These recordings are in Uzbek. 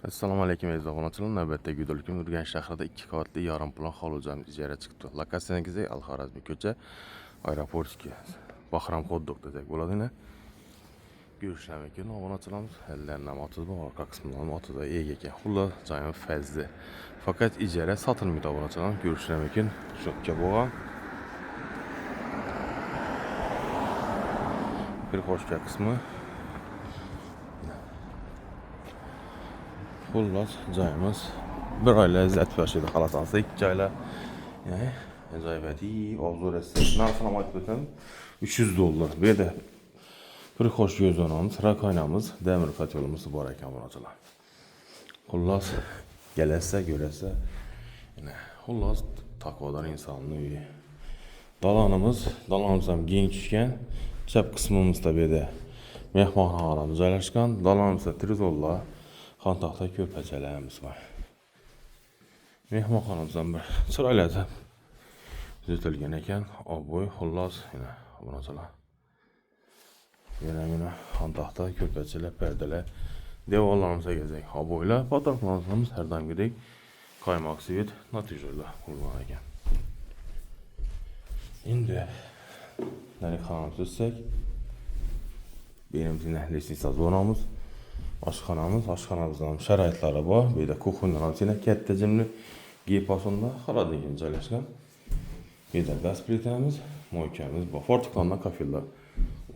Assalomu alaykum aziz obunachilar. Navbatdagi videoligim Urganch shahrida 2 qavatli yarim plan hovli-joy ijara chiqdi. Lokatsiyangiz Al-Xorazmiy ko'cha, aeroportga Bahram Qoddok desak bo'ladimi? Görüşmek mumkin. Obunachilarimiz ellaridan otib bor, orqa qismidan otida ega ekan. Xullas, joyim fazli. Faqat ijara sotilmaydi obunachilar. Görüşmek mumkin. Shuncha bo'lgan. Bir xo'shka qismi. Xullas, joyimiz bir oila izzat berishdi xalasansa, ikki joylar. Ya'ni ajoyibati, obzor etsak, narxini aytib o'taman. $300. Bu yerda bir xo'sh yozonamiz, rakoynamiz, demir kotelimiz bor ekan obunachilar. Xullas, kelasa, görasa, ya'ni xullas taqvodor insonning uyi. Dalonimiz ham keng tushgan. Chap qismimizda bu yerda mehmonxonamiz joylashgan. Dalonimizda trezorlar, xontaxta ko'rpachalarimiz bor. Mehmonxonamizdan bir chiroyli tuzatilgan ekan. Obbo'y, xullas, yana obunachilar. Yana xontaxta ko'rpachalar, perdalar, devorlarimiz egizak. Obbo'ylar, fotolarimiz har doimgidek qaymoq svet natijalar bo'lgan ekan. Endi narximizni tutsak, benim litsenziyasiz zonamiz, oshxonamizdan sharoitlari bor. Bu yerda kuxonyalar ham katta jimli gipasonda xolodilnik joylashgan. Bu yerda gaz plitamiz, moykamiz bor. Fortikondan kafellar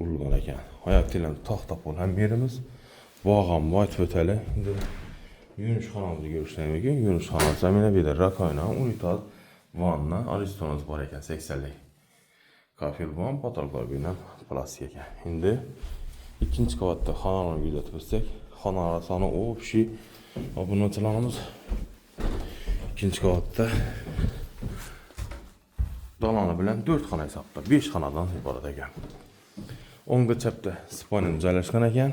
urilgan ekan. Oyoq tilam taxta pol ham yerimiz. Bog'am bor, o'tali. Endi yuvinish görüşmek mumkin. Yuvinish xonasi ham bu yerda rakoyna, unitaz, vanna, aristonimiz bor ekan 80lik. Kafel bor, patologlar bilan plastik ekan. Endi ikkinchi qavatda xonalarni kuzatib o'tsak, xonalar soni общий obunachilarimiz ikkinchi qavatda daloni bilan 4 xona hisobda 5 xonadan iborat ekan. O'ngda chapda spalnya joylashgan ekan.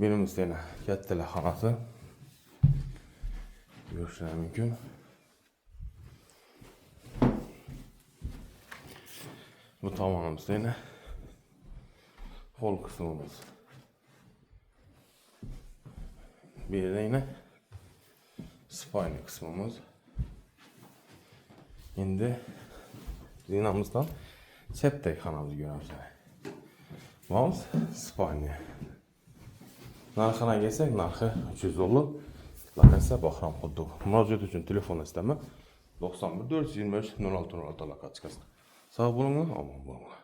Benim yana kattalar xonasi. Görüşmek mumkin. Bu tomonimizda yana hol qismimiz. Bu yerda yana spalnya qismimiz. Endi zinamizdan chapdagi xonamizni ko'ramiz. Vamos, spalnya. Narxini kelsak, narxi $300. Lokatsiya Bahram Qoddok. Murojaat uchun telefon istama 91 425 06 06 lokatsiyasi. Sog' bo'linglar, omon bo'linglar.